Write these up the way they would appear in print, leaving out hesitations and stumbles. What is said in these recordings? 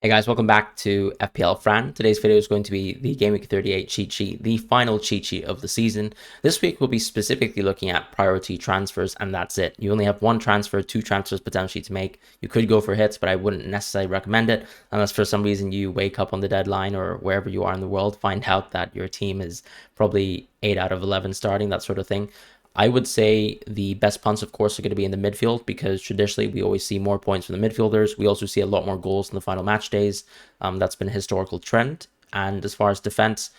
Hey guys, welcome back to FPL Fran. Today's video is going to be the Game Week 38 cheat sheet, the final cheat sheet of the season. This week we'll be specifically looking at priority transfers, and that's it. You only have one transfer, two transfers potentially to make. You could go for hits, but I wouldn't necessarily recommend it unless for some reason you wake up on the deadline or wherever you are in the world, find out that your team is probably 8 out of 11 starting, that sort of thing. I would say the best punts, of course, are going to be in the midfield because traditionally we always see more points from the midfielders. We also see a lot more goals in the final match days. That's been a historical trend. And as far as defense,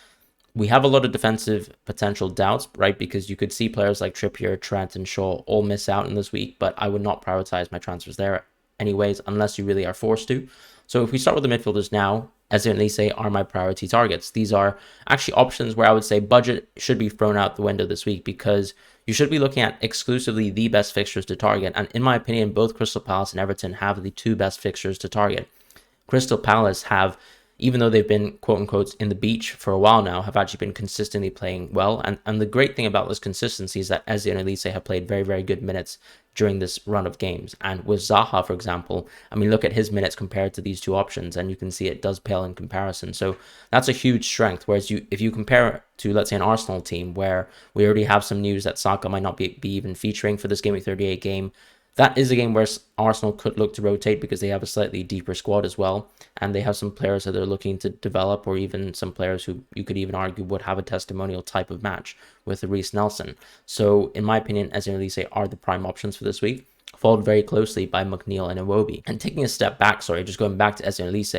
we have a lot of defensive potential doubts, right? Because you could see players like Trippier, Trent, and Shaw all miss out in this week, but I would not prioritize my transfers there anyways, unless you really are forced to. So if we start with the midfielders now, as in say are my priority targets. These are actually options where I would say budget should be thrown out the window this week because you should be looking at exclusively the best fixtures to target. And in my opinion, both Crystal Palace and Everton have the two best fixtures to target. Crystal Palace have, even though they've been quote unquote in the beach for a while now, have actually been consistently playing well. And the great thing about this consistency is that Eze and Elise have played very, very good minutes during this run of games. And with Zaha, for example, I mean, look at his minutes compared to these two options, and you can see it does pale in comparison. So that's a huge strength. Whereas if you compare it to, let's say, an Arsenal team where we already have some news that Saka might not be even featuring for this Game Week 38 game, that is a game where Arsenal could look to rotate because they have a slightly deeper squad as well. And they have some players that they're looking to develop, or even some players who you could even argue would have a testimonial type of match with Reece Nelson. So in my opinion, as Elise are the prime options for this week, followed very closely by McNeil and Iwobi. And taking a step back, just going back to Eze and Elise,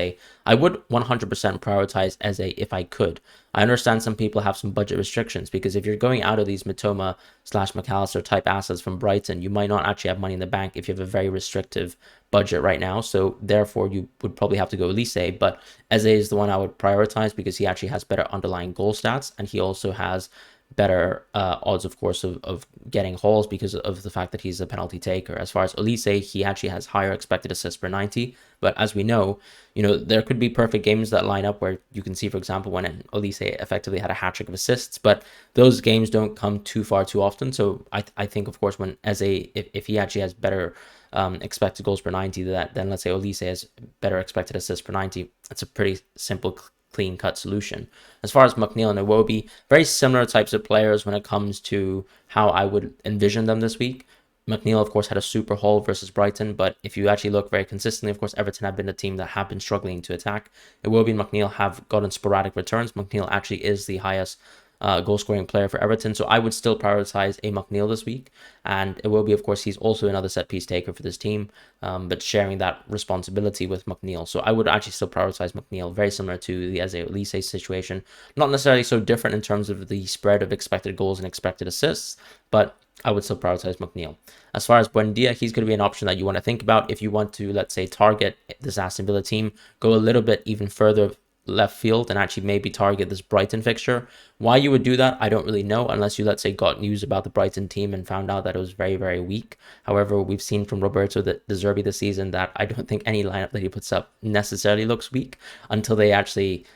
I would 100% prioritize Eze if I could. I understand some people have some budget restrictions because if you're going out of these Mitoma / McAllister type assets from Brighton, you might not actually have money in the bank if you have a very restrictive budget right now. So therefore, you would probably have to go Elise. But Eze is the one I would prioritize because he actually has better underlying goal stats, and he also has better odds, of course, of getting hauls because of the fact that he's a penalty taker. As far as Elise, he actually has higher expected assists per 90. But as we know, there could be perfect games that line up where you can see, for example, when Elise effectively had a hat-trick of assists, but those games don't come too far too often. So I think, of course, when if he actually has better expected goals per 90 then let's say Elise has better expected assists per 90, it's a pretty simple clean-cut solution. As far as McNeil and Iwobi, very similar types of players when it comes to how I would envision them this week. McNeil, of course, had a super haul versus Brighton, but if you actually look very consistently, of course, Everton have been a team that have been struggling to attack. Iwobi and McNeil have gotten sporadic returns. McNeil actually is the highest goal-scoring player for Everton, so I would still prioritize a McNeil this week. And it will be, of course, he's also another set-piece taker for this team, but sharing that responsibility with McNeil. So I would actually still prioritize McNeil, very similar to the Eze Elise situation. Not necessarily so different in terms of the spread of expected goals and expected assists, but I would still prioritize McNeil. As far as Buendia, he's going to be an option that you want to think about if you want to, let's say, target this Aston Villa team, go a little bit even further left field and actually maybe target this Brighton fixture. Why you would do that, I don't really know, unless you, let's say, got news about the Brighton team and found out that it was very, very weak. However, we've seen from Roberto De Zerbi this season that I don't think any lineup that he puts up necessarily looks weak until they actually,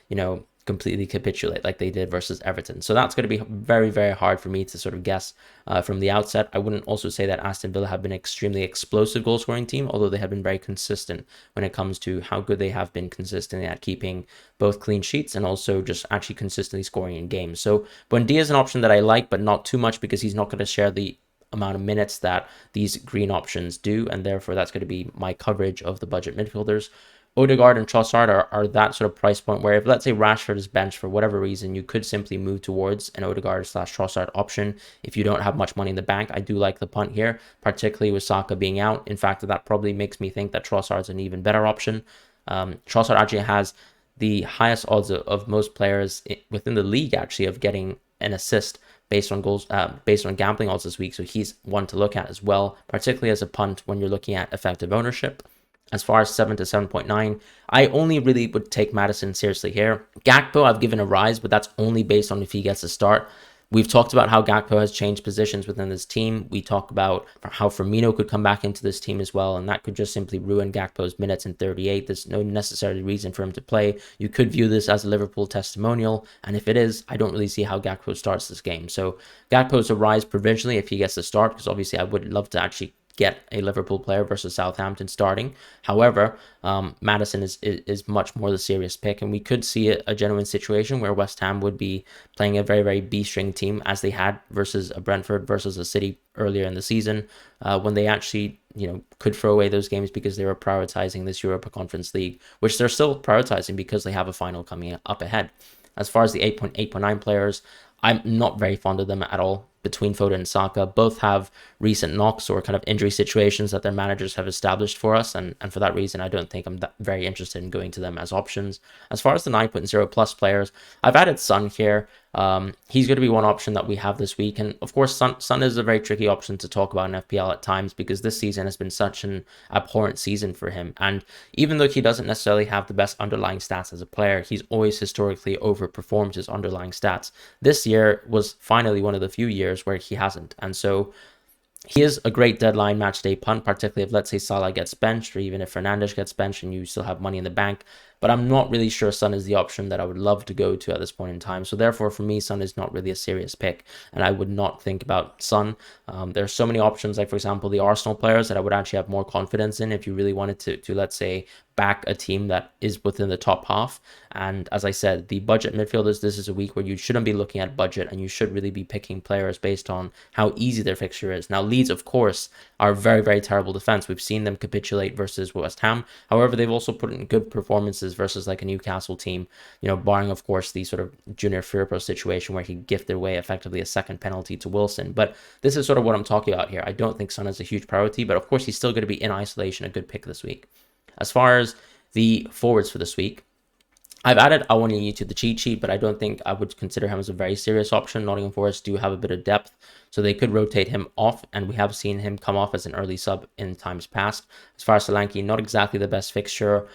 completely capitulate like they did versus Everton. So that's going to be very, very hard for me to sort of guess from the outset. I wouldn't also say that Aston Villa have been an extremely explosive goal scoring team, although they have been very consistent when it comes to how good they have been consistently at keeping both clean sheets and also just actually consistently scoring in games. So Buendia is an option that I like, but not too much because he's not going to share the amount of minutes that these green options do, and therefore that's going to be my coverage of the budget midfielders. Odegaard and Trossard are that sort of price point where if, let's say, Rashford is benched for whatever reason, you could simply move towards an Odegaard / Trossard option if you don't have much money in the bank. I do like the punt here, particularly with Saka being out. In fact, that probably makes me think that Trossard's an even better option. Trossard actually has the highest odds of most players within the league actually of getting an assist based on goals, based on gambling odds this week. So he's one to look at as well, particularly as a punt when you're looking at effective ownership. As far as 7 to 7.9, I only really would take Maddison seriously here. Gakpo, I've given a rise, but that's only based on if he gets a start. We've talked about how Gakpo has changed positions within this team. We talk about how Firmino could come back into this team as well, and that could just simply ruin Gakpo's minutes in 38. There's no necessary reason for him to play. You could view this as a Liverpool testimonial, and if it is, I don't really see how Gakpo starts this game. So Gakpo's a rise provisionally if he gets the start, because obviously I would love to actually get a Liverpool player versus Southampton starting. However, Maddison is much more the serious pick, and we could see a genuine situation where West Ham would be playing a very, very B-string team as they had versus a Brentford versus a City earlier in the season, when they actually, could throw away those games because they were prioritizing this Europa Conference League, which they're still prioritizing because they have a final coming up ahead. As far as the 8.9 players, I'm not very fond of them at all. Between Foden and Saka, both have recent knocks or kind of injury situations that their managers have established for us, and for that reason, I don't think I'm very interested in going to them as options. As far as the 9.0 plus players, I've added Son here. He's going to be one option that we have this week, and of course, Son is a very tricky option to talk about in FPL at times because this season has been such an abhorrent season for him, and even though he doesn't necessarily have the best underlying stats as a player, he's always historically overperformed his underlying stats. This year was finally one of the few years where he hasn't, and so he is a great deadline match day punt, particularly if, let's say, Salah gets benched or even if Fernandes gets benched and you still have money in the bank. But I'm not really sure Son is the option that I would love to go to at this point in time. So therefore, for me, Son is not really a serious pick, and I would not think about Son. There are so many options, like, for example, the Arsenal players that I would actually have more confidence in if you really wanted to let's say, back a team that is within the top half. And as I said, the budget midfielders, this is a week where you shouldn't be looking at budget, and you should really be picking players based on how easy their fixture is. Now, Leeds, of course, are very, very terrible defense. We've seen them capitulate versus West Ham. However, they've also put in good performances versus like a Newcastle team, barring, of course, the sort of Junior Firpo situation where he gifted away effectively a second penalty to Wilson. But this is sort of what I'm talking about here. I don't think Son is a huge priority, but of course, he's still going to be in isolation a good pick this week. As far as the forwards for this week, I've added Awoniyi to the cheat sheet, but I don't think I would consider him as a very serious option. Nottingham Forest do have a bit of depth, so they could rotate him off, and we have seen him come off as an early sub in times past. As far as Solanke, not exactly the best fixture.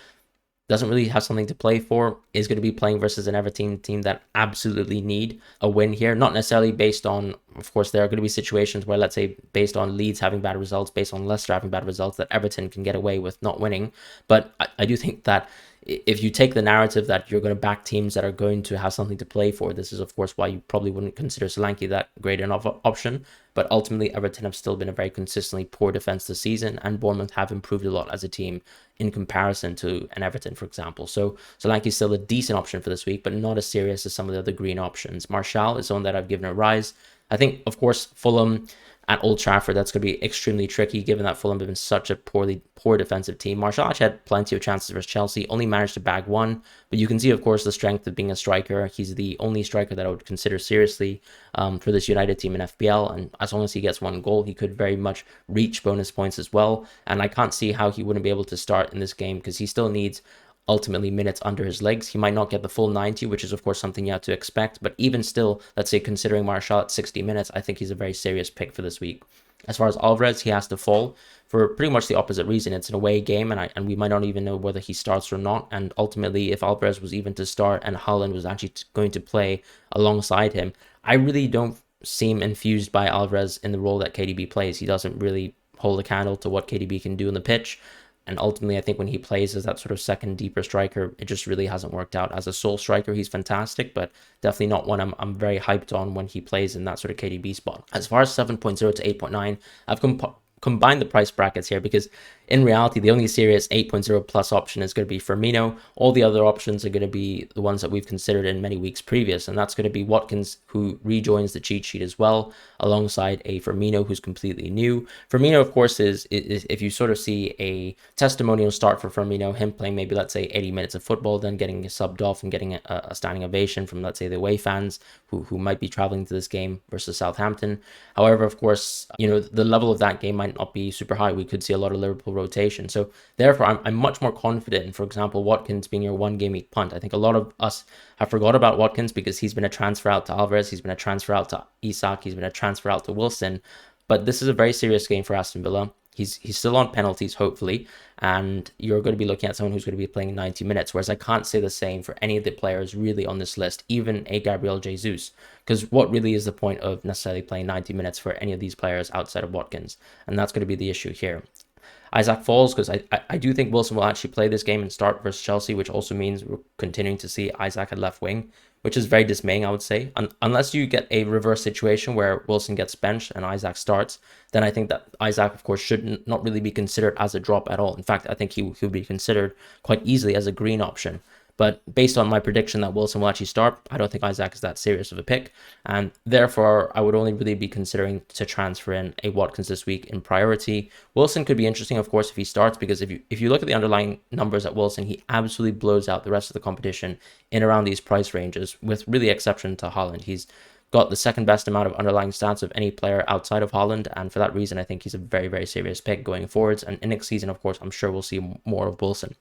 Doesn't really have something to play for, is going to be playing versus an Everton team that absolutely need a win here. Not necessarily based on, of course, there are going to be situations where, let's say, based on Leeds having bad results, based on Leicester having bad results, that Everton can get away with not winning. But I do think that if you take the narrative that you're going to back teams that are going to have something to play for, this is, of course, why you probably wouldn't consider Solanke that great an option. But ultimately, Everton have still been a very consistently poor defense this season, and Bournemouth have improved a lot as a team in comparison to an Everton, for example. So Solanke is still a decent option for this week, but not as serious as some of the other green options. Martial is someone that I've given a rise. I think, of course, Fulham at Old Trafford, that's going to be extremely tricky given that Fulham have been such a poor defensive team. Martial actually had plenty of chances versus Chelsea, only managed to bag one, but you can see, of course, the strength of being a striker. He's the only striker that I would consider seriously for this United team in FPL, and as long as he gets one goal, he could very much reach bonus points as well, and I can't see how he wouldn't be able to start in this game because he still needs ultimately minutes under his legs. He might not get the full 90, which is of course something you have to expect, but even still, let's say considering Martial at 60 minutes, I think he's a very serious pick for this week. As far as Alvarez, he has to fall for pretty much the opposite reason. It's an away game, and we might not even know whether he starts or not. And ultimately, if Alvarez was even to start and Haaland was actually going to play alongside him, I really don't seem infused by Alvarez in the role that KDB plays. He doesn't really hold a candle to what KDB can do in the pitch. And ultimately, I think when he plays as that sort of second deeper striker, it just really hasn't worked out. As a sole striker, he's fantastic, but definitely not one I'm very hyped on when he plays in that sort of KDB spot. As far as 7.0 to 8.9, I've combine the price brackets here because in reality, the only serious 8.0 plus option is going to be Firmino. All the other options are going to be the ones that we've considered in many weeks previous, and that's going to be Watkins, who rejoins the cheat sheet as well, alongside a Firmino who's completely new. Firmino, of course, is if you sort of see a testimonial start for Firmino, him playing maybe, let's say, 80 minutes of football, then getting subbed off and getting a standing ovation from, let's say, the away fans who might be traveling to this game versus Southampton. However, of course, the level of that game might not be super high. We could see a lot of Liverpool rotation. So therefore, I'm much more confident in, for example, Watkins being your one game week punt. I think a lot of us have forgot about Watkins because he's been a transfer out to Alvarez, he's been a transfer out to Isak, he's been a transfer out to Wilson. But this is a very serious game for Aston Villa. He's still on penalties, hopefully, and you're going to be looking at someone who's going to be playing 90 minutes, whereas I can't say the same for any of the players really on this list, even a Gabriel Jesus, because what really is the point of necessarily playing 90 minutes for any of these players outside of Watkins? And that's going to be the issue here. Isaac falls because I do think Wilson will actually play this game and start versus Chelsea, which also means we're continuing to see Isaac at left wing, which is very dismaying, I would say. Unless you get a reverse situation where Wilson gets benched and Isaac starts, then I think that Isaac, of course, should not really be considered as a drop at all. In fact, I think he would be considered quite easily as a green option. But based on my prediction that Wilson will actually start, I don't think Isaac is that serious of a pick. And therefore, I would only really be considering to transfer in a Watkins this week in priority. Wilson could be interesting, of course, if he starts, because if you look at the underlying numbers at Wilson, he absolutely blows out the rest of the competition in around these price ranges, with really exception to Haaland. He's got the second best amount of underlying stats of any player outside of Haaland, and for that reason, I think he's a very, very serious pick going forwards. And in next season, of course, I'm sure we'll see more of Wilson.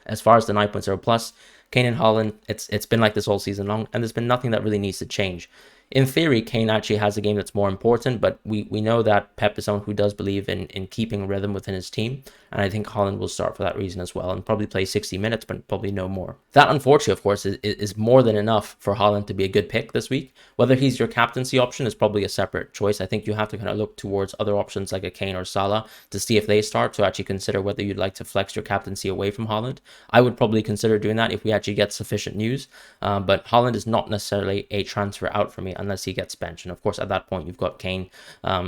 As far as the 9.0 plus, Kane and Haaland, it's been like this all season long, and there's been nothing that really needs to change. In theory, Kane actually has a game that's more important, but we know that Pep is someone who does believe in keeping rhythm within his team, and I think Haaland will start for that reason as well, and probably play 60 minutes, but probably no more. That, unfortunately, of course, is more than enough for Haaland to be a good pick this week. Whether he's your captaincy option is probably a separate choice. I think you have to kind of look towards other options like a Kane or Salah to see if they start, to actually consider whether you'd like to flex your captaincy away from Haaland. I would probably consider doing that if we actually get sufficient news, but Haaland is not necessarily a transfer out for me unless he gets benched. And of course, at that point, you've got Kane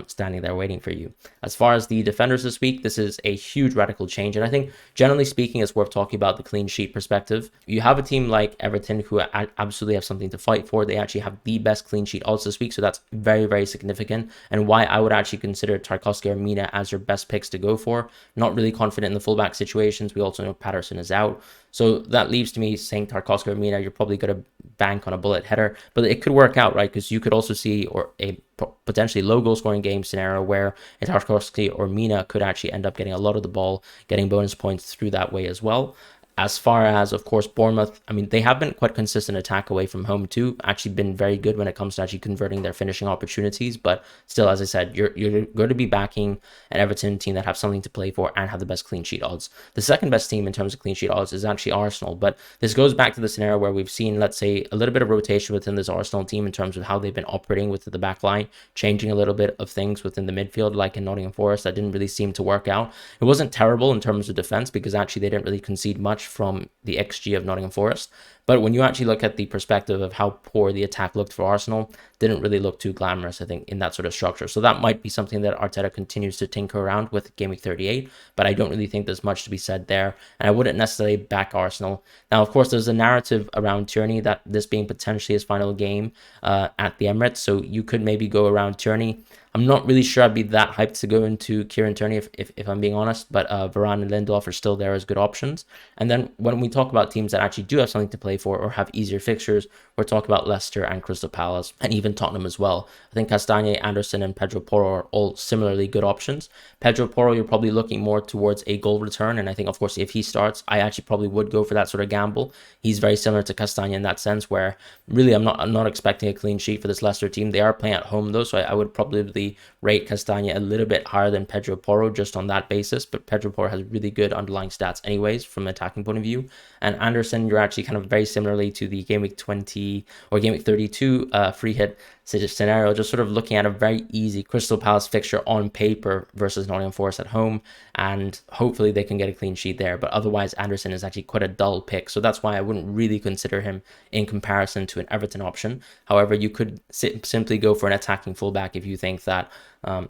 standing there waiting for you. As far as the defenders this week, this is a huge radical change. And I think, generally speaking, it's worth talking about the clean sheet perspective. You have a team like Everton who absolutely have something to fight for. They actually have the best clean sheet odds this week. So that's very, very significant. And why I would actually consider Tarkowski or Mina as your best picks to go for. Not really confident in the fullback situations. We also know Patterson is out. So that leaves to me saying Tarkowski or Mina, you're probably going to bank on a bullet header, but it could work out, right? Because you could also see a potentially low goal scoring game scenario where a Tarkowski or Mina could actually end up getting a lot of the ball, getting bonus points through that way as well. As far as, of course, Bournemouth, I mean, they have been quite consistent attack away from home too. Actually been very good when it comes to actually converting their finishing opportunities. But still, as I said, you're going to be backing an Everton team that have something to play for and have the best clean sheet odds. The second best team in terms of clean sheet odds is actually Arsenal. But this goes back to the scenario where we've seen, let's say, a little bit of rotation within this Arsenal team in terms of how they've been operating with the back line, changing a little bit of things within the midfield, like in Nottingham Forest. That didn't really seem to work out. It wasn't terrible in terms of defense because actually they didn't really concede much from the XG of Nottingham Forest. But when you actually look at the perspective of how poor the attack looked for Arsenal, didn't really look too glamorous, I think, in that sort of structure. So that might be something that Arteta continues to tinker around with Game Week 38, but I don't really think there's much to be said there. And I wouldn't necessarily back Arsenal. Now, of course, there's a narrative around Tierney that this being potentially his final game at the Emirates. So you could maybe go around Tierney. I'm not really sure I'd be that hyped to go into Kieran Tierney if I'm being honest, but Varane and Lindelof are still there as good options. And then when we talk about teams that actually do have something to play for or have easier fixtures, we're talking about Leicester and Crystal Palace and even Tottenham as well. I think Castagne, Anderson, and Pedro Porro are all similarly good options. Pedro Porro, you're probably looking more towards a goal return, and I think, of course, if he starts, I actually probably would go for that sort of gamble. He's very similar to Castagne in that sense, where really I'm not expecting a clean sheet for this Leicester team. They are playing at home though, so I would probably rate Castagne a little bit higher than Pedro Porro just on that basis, but Pedro Porro has really good underlying stats anyways from an attacking point of view. And Anderson, you're actually kind of very similarly to the Game Week 20 or Game Week 32 free hit scenario, just sort of looking at a very easy Crystal Palace fixture on paper versus Nottingham Forest at home, and hopefully they can get a clean sheet there. But otherwise, Anderson is actually quite a dull pick, so that's why I wouldn't really consider him in comparison to an Everton option. However, you could simply go for an attacking fullback if you think that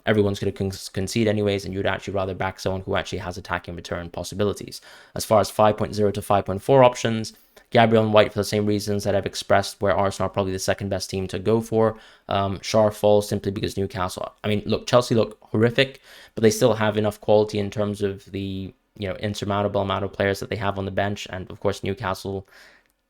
everyone's going to concede anyways, and you'd actually rather back someone who actually has attacking return possibilities. As far as 5.0 to 5.4 options, Gabriel and White for the same reasons that I've expressed, where Arsenal are probably the second best team to go for. Shaw falls simply because Newcastle, I mean, look, Chelsea look horrific, but they still have enough quality in terms of the insurmountable amount of players that they have on the bench. And of course, Newcastle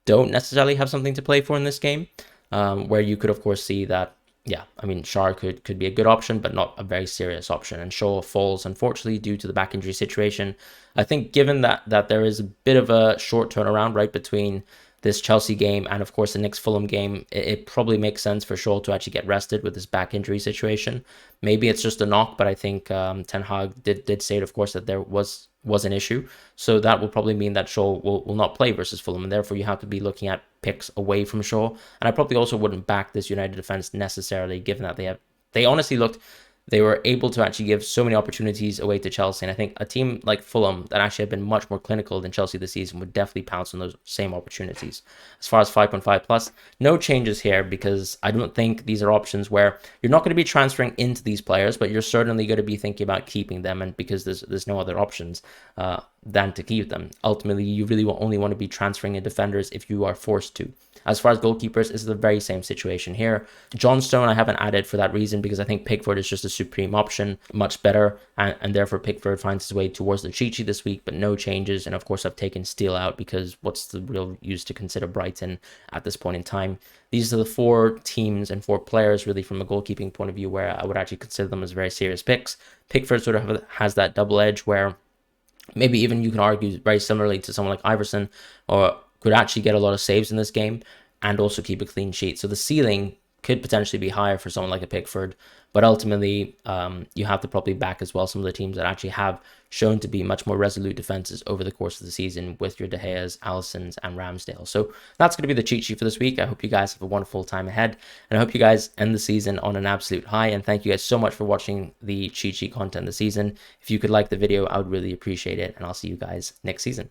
don't necessarily have something to play for in this game, where you could, of course, see that, yeah, I mean, Shaw could be a good option, but not a very serious option. And Shaw falls, unfortunately, due to the back injury situation. I think given that there is a bit of a short turnaround, right, between this Chelsea game and, of course, the next Fulham game, it probably makes sense for Shaw to actually get rested with this back injury situation. Maybe it's just a knock, but I think Ten Hag did state, of course, that there was an issue. So that will probably mean that Shaw will not play versus Fulham, and therefore you have to be looking at picks away from Shaw. And I probably also wouldn't back this United defense necessarily, given that they honestly looked they were able to actually give so many opportunities away to Chelsea. And I think a team like Fulham that actually have been much more clinical than Chelsea this season would definitely pounce on those same opportunities. As far as 5.5 plus, no changes here because I don't think these are options where you're not going to be transferring into these players, but you're certainly going to be thinking about keeping them. And because there's no other options than to keep them. Ultimately, you really only want to be transferring in defenders if you are forced to. As far as goalkeepers, it's the very same situation here. Johnstone I haven't added for that reason because I think Pickford is just a supreme option, much better, and therefore Pickford finds his way towards the cheat sheet this week, but no changes. And of course, I've taken Steele out because what's the real use to consider Brighton at this point in time? These are the 4 teams and 4 players really from a goalkeeping point of view where I would actually consider them as very serious picks. Pickford sort of has that double edge where maybe even you can argue very similarly to someone like Iverson, or could actually get a lot of saves in this game and also keep a clean sheet. So the ceiling could potentially be higher for someone like a Pickford, but ultimately you have to probably back as well some of the teams that actually have shown to be much more resolute defenses over the course of the season with your De Gea's, Alisson's, and Ramsdale. So that's going to be the cheat sheet for this week. I hope you guys have a wonderful time ahead, and I hope you guys end the season on an absolute high, and thank you guys so much for watching the cheat sheet content this season. If you could like the video, I would really appreciate it, and I'll see you guys next season.